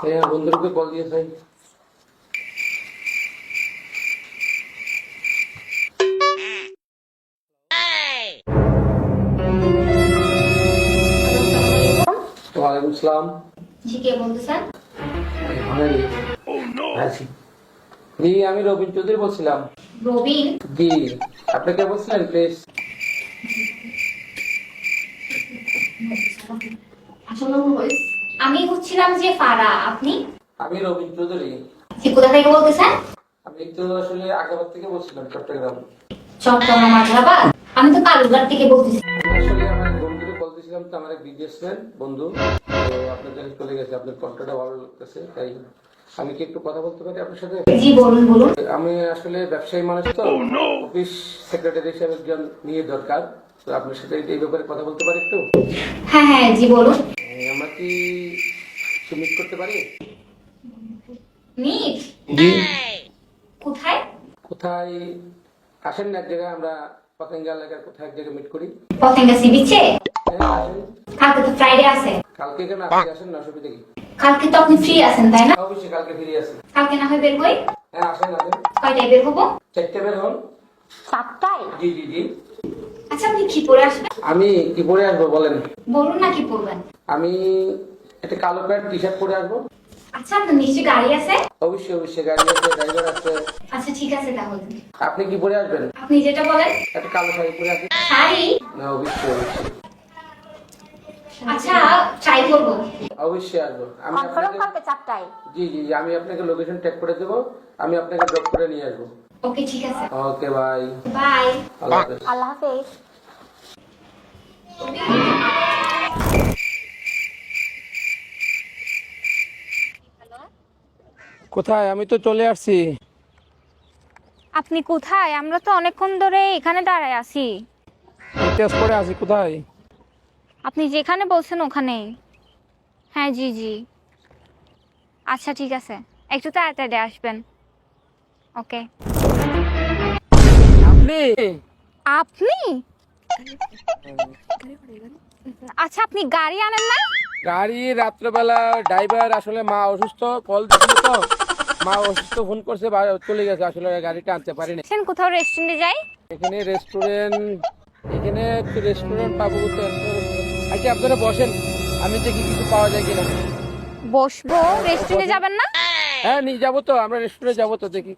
হ্যাঁ, বন্ধুকে কল দিয়ে চাই। হ্যালো, আসসালামু আলাইকুম। ওয়ালাইকুম সালাম। জি, কে বলতেছেন? ভালোই আছি। জি, আমি রবিন চৌধুরী বলছিলাম। রবিন? জি, আপনি কে বলছিলেন প্লিজ? আমি হচ্ছিলাম যে ফারা, আপনি? আমি রবিন চৌধুরী। জি, কোথা থেকে বলতেছেন? আমি তো আসলে আগ্রাবাদ থেকে বলছিলাম, চট্টগ্রাম। চট্টগ্রাম, আগ্রাবাদ। আমি তো কালুরঘাট থেকে বলতেছি। আমি আসলে আমার বন্ধুকে কল দিয়েছিলাম, তো আমার এক বিজনেসম্যান বন্ধু, তো আপনার কাছে চলে গেছে। আপনার কন্ট্যাক্টটা ভালো লাগতেছে, তাই আমি কি একটু কথা বলতে পারি আপনার সাথে? জি, বলুন বলুন। আমি আসলে ব্যবসায়ী মানুষ, তো অফিস সেক্রেটারি হিসেবে একজন নিয়ে দরকার। তো আপনার সাথে এই ব্যাপারে কথা বলতে পারি একটু? হ্যাঁ হ্যাঁ, জি বলুন। আমরা কি মিট করতে পারি? মিট? জি। কোথায়? কোথায়? আসেন না এক জায়গায়, আমরা পতেঙ্গা এলাকার কোথায় এক জায়গায় মিট করি। পতেঙ্গা সি বিচে? হ্যাঁ, আসেন। কালকে তো ফ্রাইডে আছে। কালকে কেন? আজকে আসেন না, অসুবিধা কি? কালকে তো আপনি ফ্রি আছেন, তাই না? অবশ্যই কালকে ফিরে আসেন। কালকে না হয় বের হই। হ্যাঁ, আসেন আসেন। কয়টায় বের হবো? 4টে বের হন। 7টায়? জি জি জি। আচ্ছা, আপনি কি পরে আসবেন? আমি কি পরে আসবো বলেন? বলুন না কি পরবেন। আমি একটা কালো প্যান্ট টি শার্ট পরে আসবো। আচ্ছা, আপনার নিশ্চয়ই গাড়ি আছে? অবশ্যই অবশ্যই, গাড়ি আছে, ড্রাইভার আছে। আচ্ছা, ঠিক আছে তাহলে। আপনি কি পরে আসবেন? আপনি যেটা বলেন। একটা কালো শাড়ি পরে আসবেন। শাড়ি? না, অবশ্যই অবশ্যই। আচ্ছা, ট্রাই করবো। অবশ্যই আসবো আমি কনফার্ম আপনাকে। কালকে 4টায়? জি জি জি, আমি আপনাকে লোকেশন ট্যাগ করে দেবো। আমি আপনাকে ড্রপ করে নিয়ে আসবো। ওকে, ঠিক আছে। ওকে, বাই। বাই। আল্লাহ হাফেজ। আল্লাহ হাফেজ। কোথায়? আমি তো চলে আসছি। আপনি কোথায়? আমরা তো অনেকক্ষণ ধরে এখানে দাঁড়ায় আছি। টেস্ট করে আসি। কোথায়? আপনি যেখানে বলছেন ওখানেই। হ্যাঁ, জি জি। আচ্ছা, ঠিক আছে, একটু তাড়াতাড়ি আসবেন। ওকে। আপনি? আপনি? আচ্ছা, আপনি গাড়ি আনেন না? গাড়ি রাত্রেবেলা ড্রাইভার আসলে মা অসুস্থ, কল দিছিল তো। মা অসুস্থ, ফোন করছে, চলে গেছে। আসলে গাড়িটা আনতে পারিনি। কোথাও রেস্টুরেন্টে যাই। এখানে রেস্টুরেন্ট, এখানে তো রেস্টুরেন্ট পাবো তো। আচ্ছা, আপনারা বসেন, আমি দেখি কিছু পাওয়া যায় কিনা। বসবো? রেস্টুরেন্টে যাবেন না? হ্যাঁ, নিয়ে যাবো তো, আমরা রেস্টুরেন্টে যাবো তো, দেখি।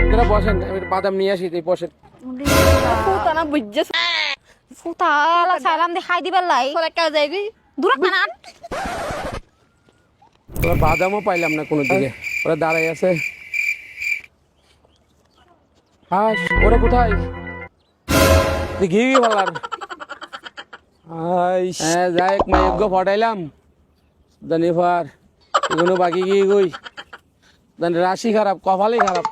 আপনারা বসেন, আমি বাদাম নিয়ে আসি, তুই বসেন। ফুটানা বুঝছে। ফুটালা সালাম দে খাই দিবার লাই। তোরা কাজ যাইবি? দূর কানান। ওরা বাদামও পাইলাম না কোনো দিকে, ওরা দাঁড়াই আছে। হাস, ওরা কোথায়? ঘি বলার। হ্যাঁ, যাই হোক, মাইজ্ঞ ফটাইলাম ধনীফার। এগুলো বাকি গিয়ে গই, রাশি খারাপ, কপালই খারাপ।